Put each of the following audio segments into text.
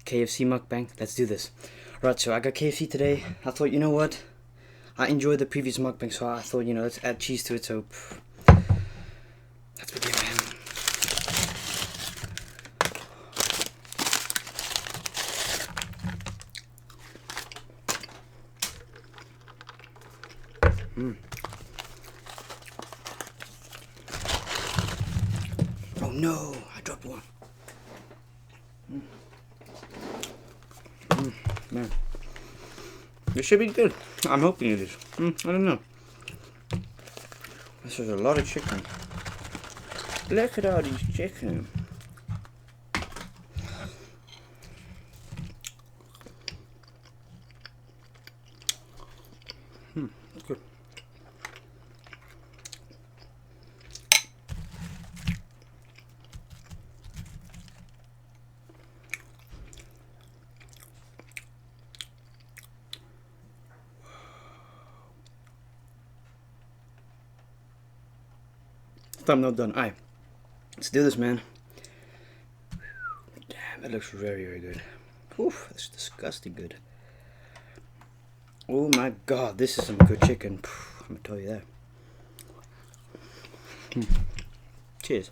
KFC Mukbang. Let's do this. Right, so I got KFC today. I thought, you know what? I enjoyed the previous mukbang, so I thought, let's add cheese to it, so let's begin, man. Oh no, I dropped one. Man. This should be good. I'm hoping it is. I don't know. This is a lot of chicken. Look at all these chicken. It's good. Thumbnail done. Alright, let's do this, man. Damn, that looks very, very good. Oof, that's disgusting good. Oh my god, this is some good chicken. I'm gonna tell you that. Cheers.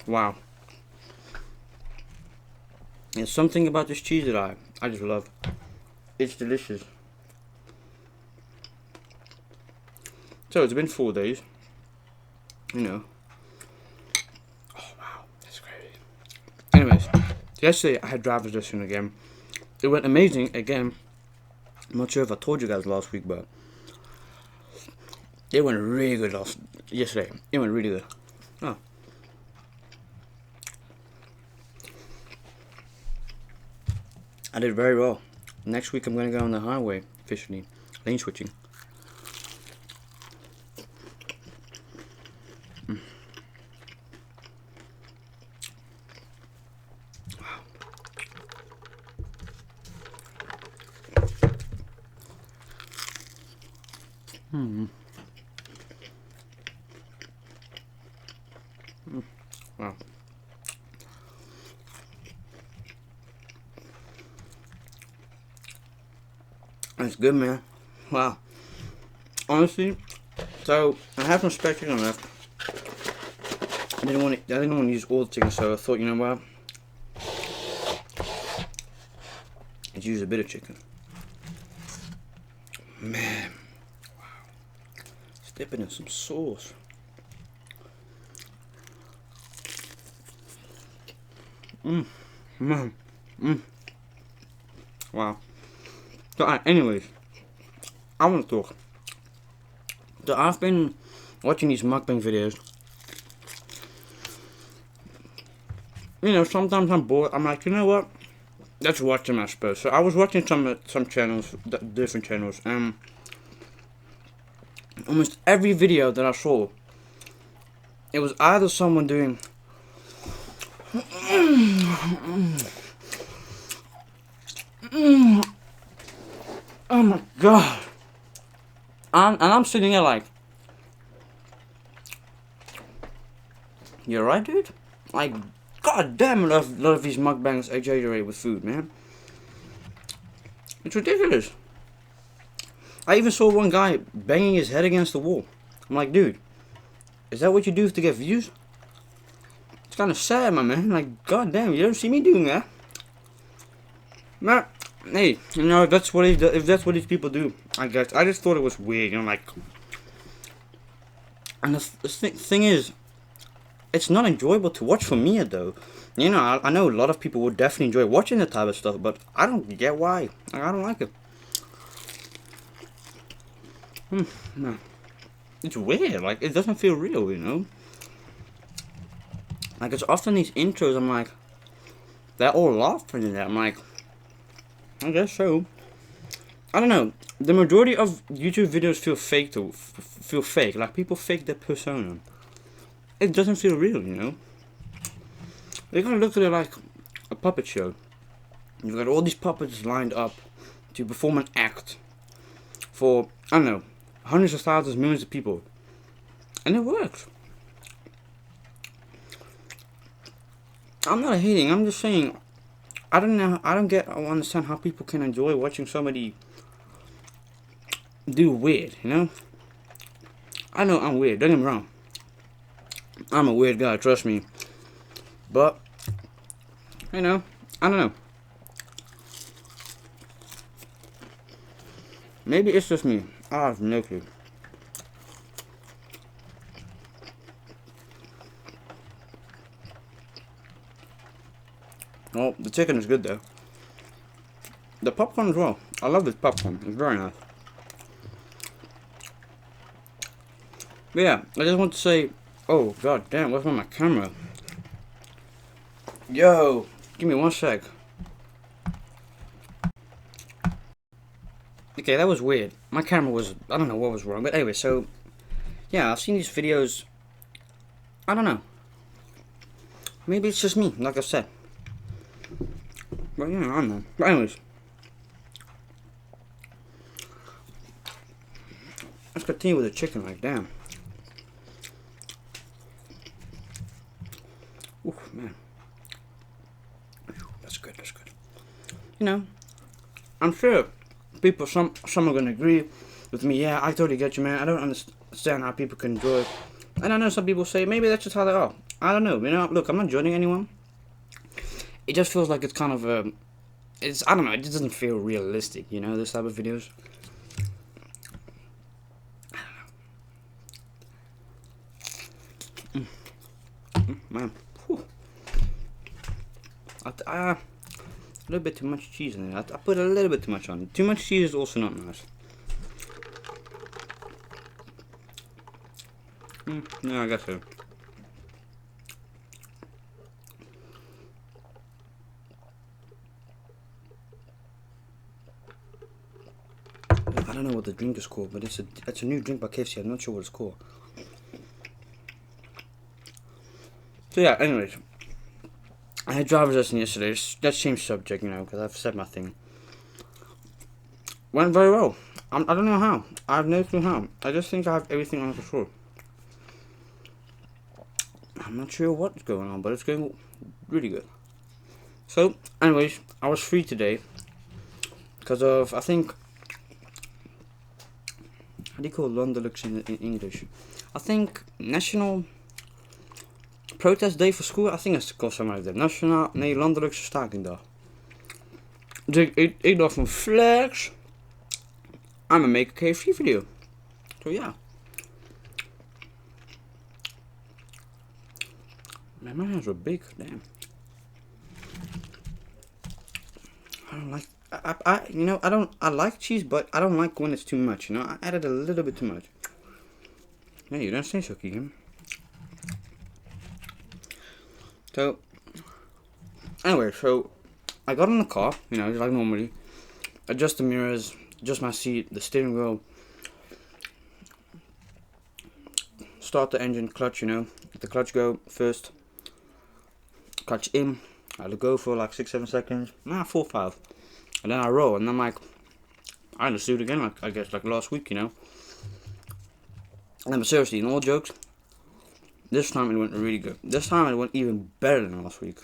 Wow. There's something about this cheese that I just love. It's delicious. So it's been 4 days. Oh wow, that's crazy. Anyways, yesterday I had driver's lesson again. It went amazing again. I'm not sure if I told you guys last week, but it went really good yesterday. It went really good. Oh. I did very well. Next week I'm going to go on the highway officially. Lane switching. Wow. That's good, man. Wow. Honestly, so I have some spare chicken left. I didn't want to use all the chicken, so I thought, you know what? Let's use a bit of chicken. Man. Wow. Let's dip it in some sauce. Wow. So, anyways, I want to talk. So, I've been watching these mukbang videos. Sometimes I'm bored. I'm like, you know what? Let's watch them, I suppose. So, I was watching some channels, different channels, and almost every video that I saw, it was either someone doing oh my god. And I'm sitting there like, you're right, dude? Like, god damn, a lot of these mukbangs exaggerate with food, man. It's ridiculous. I even saw one guy banging his head against the wall. I'm like, dude, is that what you do to get views? It's kind of sad, my man. Like, god damn, you don't see me doing that. Man, hey, if that's what these people do, I guess. I just thought it was weird, like. And the thing is, it's not enjoyable to watch for me, though. I know a lot of people would definitely enjoy watching that type of stuff, but I don't get why. I don't like it. No. It's weird. Like, it doesn't feel real, Like, it's often these intros, I'm like, they're all laughing in that. I'm like, I guess so. I don't know. The majority of YouTube videos feel fake. Like, people fake their persona. it doesn't feel real, you know. You gotta look at it like a puppet show. You've got all these puppets lined up to perform an act for, I don't know, hundreds of thousands, millions of people. And it works. I'm not hating, I'm just saying, I don't understand how people can enjoy watching somebody do weird, you know? I know I'm weird, don't get me wrong. I'm a weird guy, trust me. But, you know, I don't know. Maybe it's just me. I have no clue. Well, the chicken is good though. The popcorn as well. I love this popcorn. It's very nice. But yeah, I just want to say, oh god damn, what's on my camera? Yo, give me one sec. Okay, that was weird. My camera was, I don't know what was wrong, but anyway, so yeah, I've seen these videos. I don't know. Maybe it's just me, like I said. But yeah, I don't know. But anyways, let's continue with the chicken, like damn. Ooh, man. That's good, that's good. You know, I'm sure people, some are gonna agree with me. Yeah, I totally get you, man. I don't understand how people can enjoy it. And I know some people say maybe that's just how they are. I don't know. You know, look, I'm not judging anyone. It just feels like it's kind of I don't know. It just doesn't feel realistic. You know, this type of videos. I don't know. Man, whew. A little bit too much cheese in there. I put a little bit too much on. Too much cheese is also not nice. No, I guess so. I don't know what the drink is called, but it's a new drink by Kfc. I'm not sure what it's called. So yeah, anyways, I had driver's lesson yesterday. Let's change subject, you know, because I've said my thing. Went very well. I don't know how. I have no clue how. I just think I have everything under control. I'm not sure what's going on, but it's going really good. So, anyways, I was free today because of, I think, how do you call Londelux in English? I think National Protest Day for school. I think it's called something like that. Nationaal, nee, Landelijkse Stakingdag. Dus ik dacht van flex, I'm gonna make a KFC video. So yeah. Man, my hands were big, damn. I don't like, you know, I like cheese, but I don't like when it's too much, you know. I added a little bit too much. Yeah, you don't say so, Keegan. So, anyway, so I got in the car, you know, like normally. Adjust the mirrors, adjust my seat, the steering wheel. Start the engine, clutch, you know. Let the clutch go first. Clutch in. I let go for like 6-7 seconds. Nah, 4-5. And then I roll, and I'm like, I just do it again, like I guess like last week, you know. And but seriously, in all jokes, this time it went really good. This time it went even better than last week.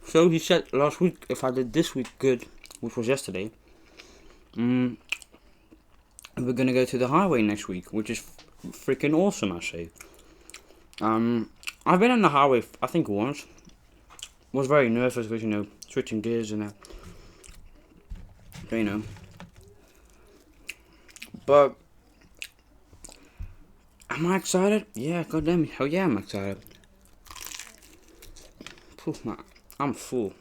So he said last week, if I did this week good, which was yesterday, we're gonna go to the highway next week, which is freaking awesome, I say. I've been on the highway, I think once. Was very nervous because, you know, switching gears and that. You know. But am I excited? Yeah, goddamn, hell yeah, I'm excited. Poof, man, I'm full.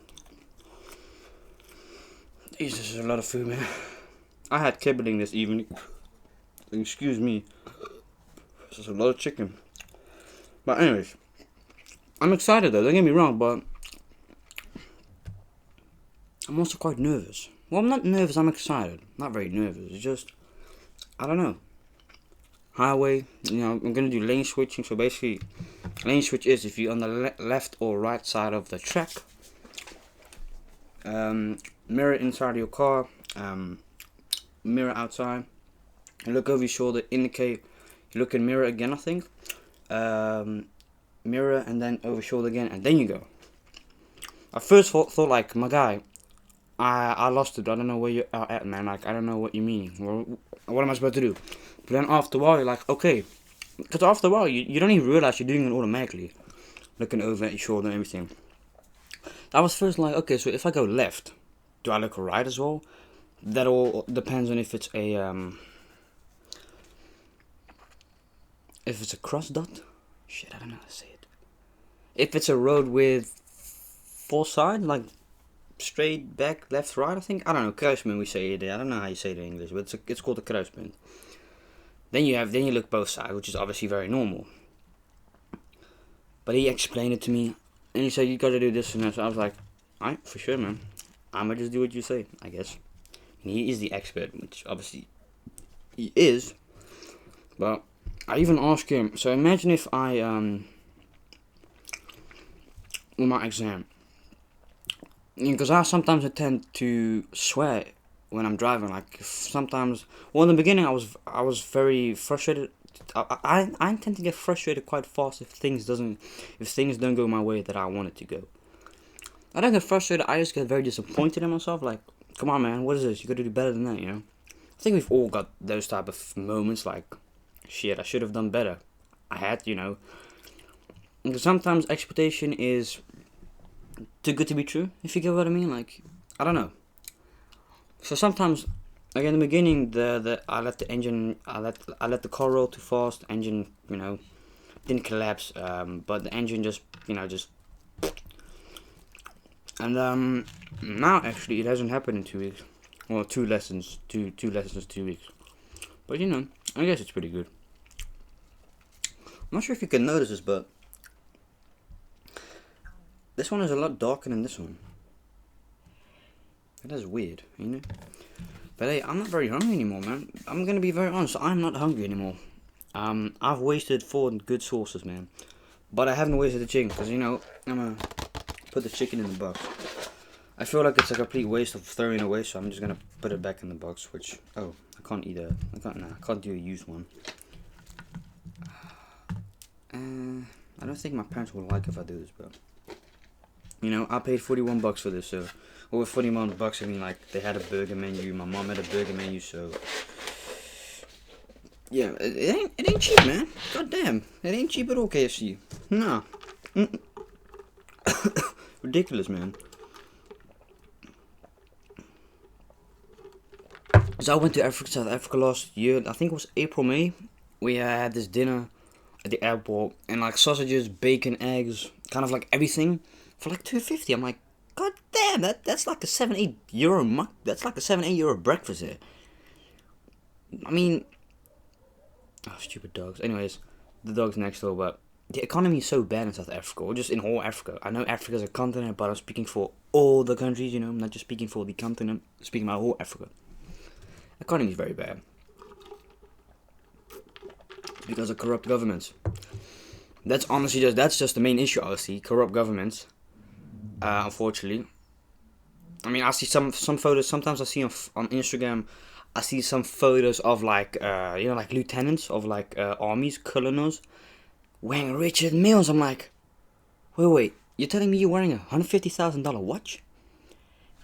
Jesus, this is a lot of food, man. I had kibbeling this evening. Excuse me. This is a lot of chicken. But anyways, I'm excited though, don't get me wrong, but I'm also quite nervous. Well, I'm not nervous, I'm excited. Not very nervous, it's just, I don't know. highway. I'm gonna do lane switching. So basically, lane switch is if you're on the left or right side of the track. Mirror inside your car. Mirror outside. You look over your shoulder. Indicate. You look in mirror again. I think. Mirror and then over shoulder again, and then you go. I first thought like, my guy, I lost it. I don't know where you are at, man. Like, I don't know what you mean. What am I supposed to do? But then after a while, you're like, okay. Because after a while, you don't even realize you're doing it automatically. Looking over at your shoulder and everything. I was first like, okay, so if I go left, do I look right as well? That all depends on if it's a cross dot. Shit, I don't know how to say it. If it's a road with 4 sides, like straight, back, left, right, I think. I don't know, kruispunt we say it. I don't know how you say it in English, but it's called a kruispunt. Then you look both sides, which is obviously very normal. But he explained it to me, and he said, you gotta do this and that. So I was like, alright, for sure, man. I'ma just do what you say, I guess. And he is the expert, which obviously he is. But I even asked him, so imagine if I, with my exam, because I sometimes tend to swear when I'm driving. Like sometimes, well, in the beginning I was very frustrated. I tend to get frustrated quite fast if things don't go my way that I want it to go. I don't get frustrated. I just get very disappointed in myself. Like, come on, man, what is this? You got to do better than that, you know. I think we've all got those type of moments. Like, shit, I should have done better. I had, you know. Because sometimes expectation is too good to be true, if you get what I mean. Like, I don't know. So sometimes, like in the beginning, I let the car roll too fast. Engine, you know, didn't collapse. But the engine just. And now actually it hasn't happened in 2 weeks. Well, two lessons, 2 weeks. But you know, I guess it's pretty good. I'm not sure if you can notice this, but this one is a lot darker than this one. That is weird, you know. But hey, I'm not very hungry anymore, man. I'm gonna be very honest. I'm not hungry anymore. I've wasted 4 good sauces, man. But I haven't wasted the chicken, because you know, I'm gonna put the chicken in the box. I feel like it's a complete waste of throwing away, so I'm just gonna put it back in the box. Which, oh, I can't eat I can't do a used one. I don't think my parents will like if I do this, but you know, I paid $41 for this, so over $41, I mean, like, they had a burger menu, my mom had a burger menu, so yeah, it ain't cheap, man. God damn, it ain't cheap at all, KFC. Nah. Ridiculous, man. So I went to South Africa last year. I think it was April, May. We had this dinner at the airport, and like sausages, bacon, eggs, kind of like everything for like $2.50. I'm like, god damn, that's like a €7-8 that's like a €7-8 breakfast here. I mean, oh, stupid dogs. Anyways, the dogs next door, but the economy is so bad in South Africa, or just in whole Africa. I know Africa is a continent, but I'm speaking for all the countries, you know. I'm not just speaking for the continent. I'm speaking about whole Africa. Economy is very bad because of corrupt governments. That's just the main issue. Honestly, corrupt governments. Unfortunately, I mean, I see some photos. Sometimes I see on Instagram, I see some photos of like you know, like lieutenants of like armies, colonels, wearing Richard Milles. I'm like, wait, you're telling me you're wearing a $150,000 watch,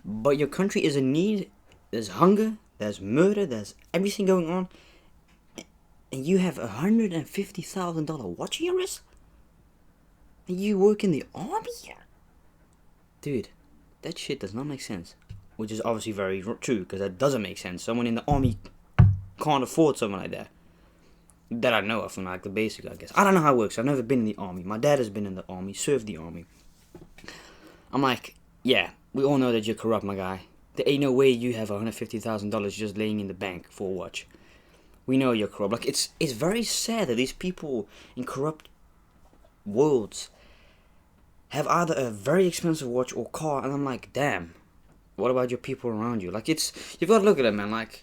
but your country is in need. There's hunger, there's murder, there's everything going on, and you have a $150,000 watch on your wrist, and you work in the army, dude. That shit does not make sense. Which is obviously very true, because that doesn't make sense. Someone in the army can't afford something like that. That I know of, from like the basic, I guess. I don't know how it works. I've never been in the army. My dad has been in the army, served the army. I'm like, yeah, we all know that you're corrupt, my guy. There ain't no way you have $150,000 just laying in the bank for a watch. We know you're corrupt. Like, it's very sad that these people in corrupt worlds have either a very expensive watch or car, and I'm like, damn, what about your people around you? Like, you've got to look at it, man. Like,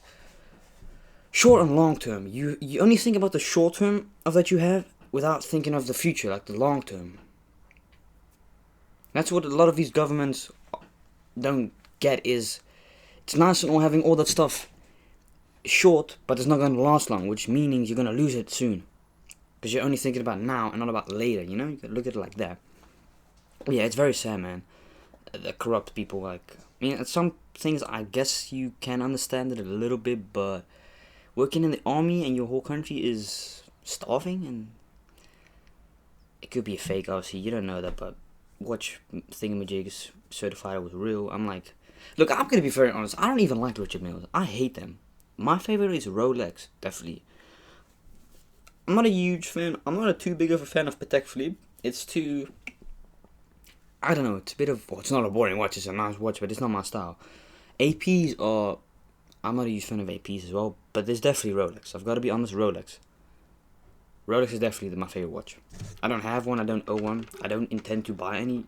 Short and long term. You only think about the short term of that you have without thinking of the future, like the long term. That's what a lot of these governments don't get. Is it's nice and all having all that stuff short, but it's not going to last long, which means you're going to lose it soon. Because you're only thinking about now and not about later, you know? You can look at it like that. Yeah, it's very sad, man. The corrupt people, like... I mean, some things I guess you can understand it a little bit, but... Working in the army and your whole country is starving, and... It could be a fake, obviously, you don't know that, but... Watch thingamajigs certified it was real. I'm like... Look, I'm gonna be very honest, I don't even like Richard Milles. I hate them. My favorite is Rolex, definitely. I'm not a huge fan. I'm not too big of a fan of Patek Philippe. It's too... I don't know. It's a bit of... Well, it's not a boring watch. It's a nice watch, but it's not my style. APs are... I'm not a huge fan of APs as well, but there's definitely Rolex. I've got to be honest, Rolex. Rolex is definitely my favorite watch. I don't have one. I don't own one. I don't intend to buy any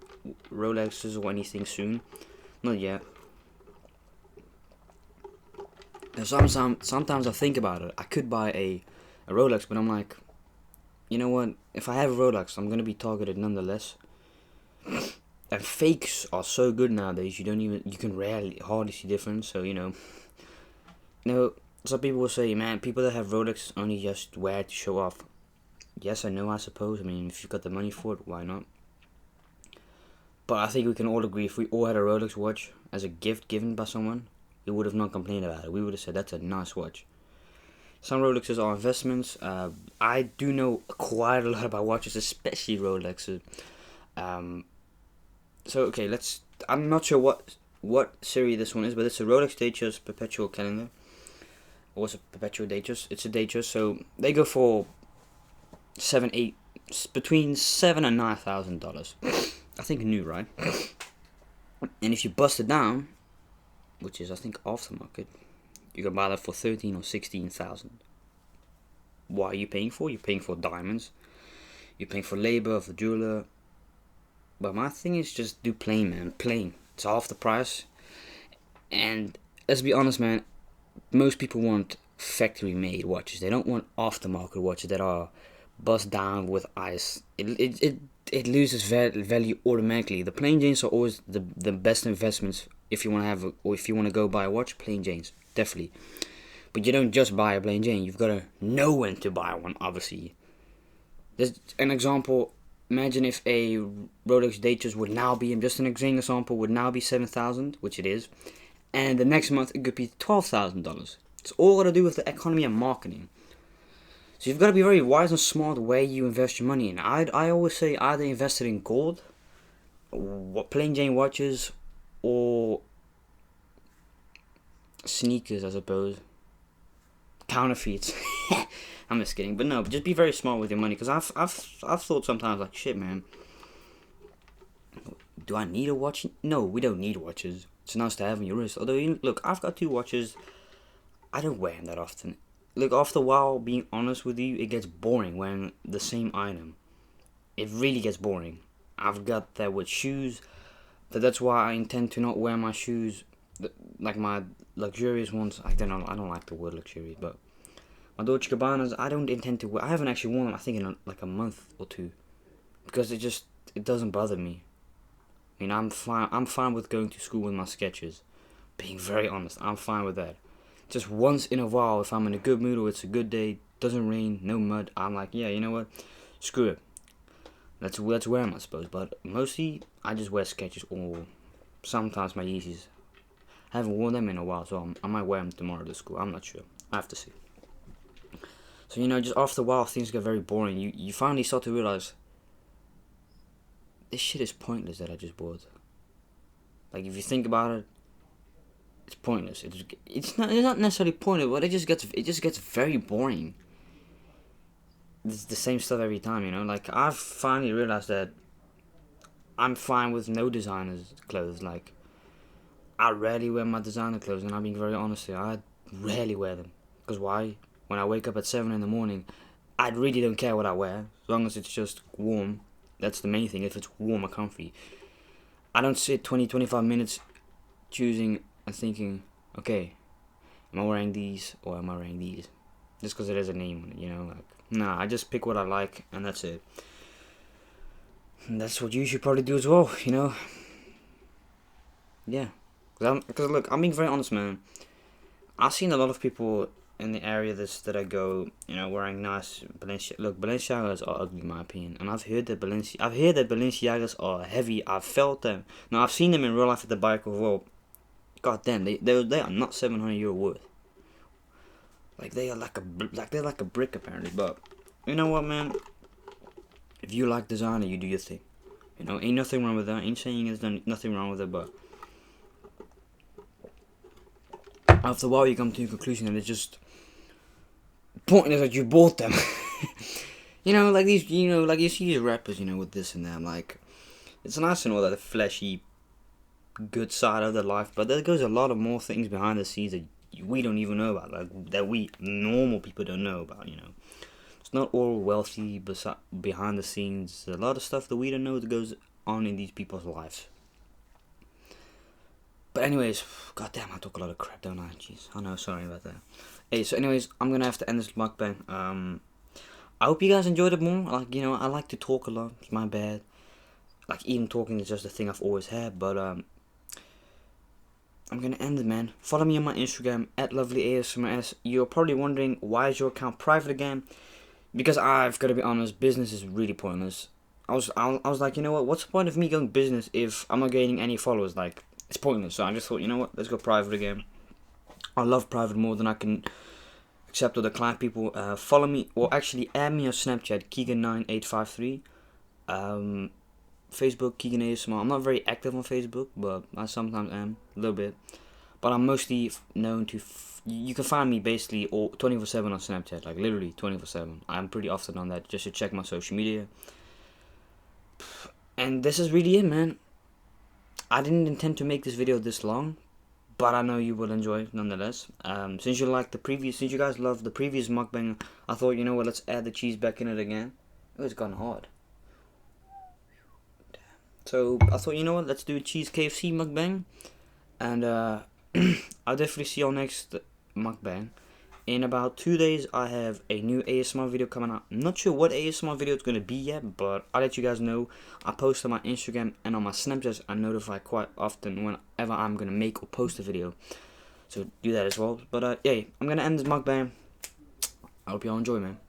Rolexes or anything soon. Not yet. And sometimes I think about it. I could buy a Rolex, but I'm like, you know what? If I have a Rolex, I'm gonna be targeted nonetheless. And fakes are so good nowadays. You can hardly see difference. So some people will say, man, people that have Rolex only just wear it to show off. Yes, I know. I suppose. I mean, if you've got the money for it, why not? But I think we can all agree, if we all had a Rolex watch as a gift given by someone, we would have not complained about it. We would have said, that's a nice watch. Some Rolexes are investments. I do know quite a lot about watches, especially Rolexes. So okay, I'm not sure what series this one is, but it's a Rolex Datejust perpetual calendar. Or it's a perpetual Datejust. It's a Datejust, so they go for between $7,000 and $9,000. I think new, right? And if you bust it down, which is I think aftermarket, you can buy that for 13 or 16,000. What are you paying for? You're paying for diamonds. You're paying for labor of the jeweler. But my thing is just do plain, man. Plain. It's half the price. And let's be honest, man. Most people want factory-made watches. They don't want aftermarket watches that are bust down with ice. It loses value automatically. The plain Janes are always the best investments if you want to have or if you want to go buy a watch. Plain Janes, definitely. But you don't just buy a plain Jane. You've got to know when to buy one. Obviously, there's an example. Imagine if a Rolex Datejust would now be, just an example, would now be 7,000, which it is, and the next month it could be $12,000. It's all got to do with the economy and marketing. So you've got to be very wise and smart where you invest your money in. I always say either invest it in gold, plain Jane watches, or sneakers, I suppose. Counterfeits. I'm just kidding, but no, just be very smart with your money, because I've thought sometimes like, shit, man, do I need a watch? No, we don't need watches. It's nice to have on your wrist. Although, look, I've got 2 watches. I don't wear them that often. Look, after a while, being honest with you, it gets boring wearing the same item. It really gets boring. I've got that with shoes. That's why I intend to not wear my shoes, like my luxurious ones. I don't like the word luxurious, but my Dolce & Gabbanas, I don't intend to wear. I haven't actually worn them, I think, in like a month or 2, because it doesn't bother me. I mean, I'm fine with going to school with my Skechers. Being very honest, I'm fine with that. Just once in a while, if I'm in a good mood or it's a good day, doesn't rain, no mud, I'm like, yeah, you know what? Screw it. Let's wear them, I suppose. But mostly, I just wear Skechers or sometimes my Yeezys. I haven't worn them in a while, so I might wear them tomorrow to school. I'm not sure. I have to see. So, just after a while, things get very boring. You finally start to realize, this shit is pointless that I just bought. Like, if you think about it, it's pointless. It's not necessarily pointless, but it just gets very boring. It's the same stuff every time, Like, I've finally realized that I'm fine with no designer's clothes. Like, I rarely wear my designer clothes, and I'm being very honest here. I rarely wear them. Because why? When I wake up at 7 in the morning, I really don't care what I wear, as long as it's just warm. That's the main thing, if it's warm or comfy. I don't sit 20-25 minutes choosing and thinking, okay, am I wearing these or am I wearing these? just because it has a name on it, you know. Like, nah, I just pick what I like, and that's it. And that's what you should probably do as well, you know. Yeah, because look, I'm being very honest, man. I've seen a lot of people in the area that I go, you know, wearing nice Balenciagas are ugly in my opinion, and I've heard that Balenciagas are heavy. I've felt them. Now I've seen them in real life at the bike as well. God damn, they are not €700 worth. Like they're like a brick apparently. But you know what, man? If you like designer, you do your thing. You know, ain't nothing wrong with that. Ain't saying there's nothing wrong with it, but after a while you come to a conclusion and it's just pointless that you bought them. You know, like these, you know, like you see these rappers, you know, with this and that. Like, it's nice and all that the fleshy, good side of their life, but there goes a lot of more things behind the scenes that we don't even know about, like that we normal people don't know about. You know, it's not all wealthy behind the scenes. There's a lot of stuff that we don't know that goes on in these people's lives. But anyways, goddamn, I talk a lot of crap, don't I? Jeez, I know, sorry about that. Hey, so anyways, I'm gonna have to end this mukbang. I hope you guys enjoyed it more. Like, you know, I like to talk a lot. It's my bad. Like, even talking is just a thing I've always had. But I'm gonna end it, man. Follow me on my Instagram at LovelyASMRS. You're probably wondering, why is your account private again? Because I've got to be honest, business is really pointless. I was like, you know what? What's the point of me going business if I'm not gaining any followers? Like, it's pointless. So I just thought, you know what? Let's go private again. I love private more than I can accept or decline people. Follow me, or actually add me on Snapchat, Keegan9853. Facebook, Keegan ASMR. I'm not very active on Facebook, but I sometimes am, a little bit. But I'm mostly known to, you can find me basically 24/7 on Snapchat, like literally 24/7. I'm pretty often on that just to check my social media. And this is really it, man. I didn't intend to make this video this long, but I know you will enjoy it nonetheless. Since you guys loved the previous mukbang, I thought, you know what, let's add the cheese back in it again. Oh, it's gone hard. So I thought, you know what, let's do a cheese KFC mukbang, and I'll definitely see y'all next mukbang. In about 2 days, I have a new ASMR video coming out. I'm not sure what ASMR video it's going to be yet, but I'll let you guys know. I post on my Instagram and on my Snapchat. I notify quite often whenever I'm going to make or post a video. So do that as well. But yeah, I'm going to end this mukbang. I hope y'all enjoy, man.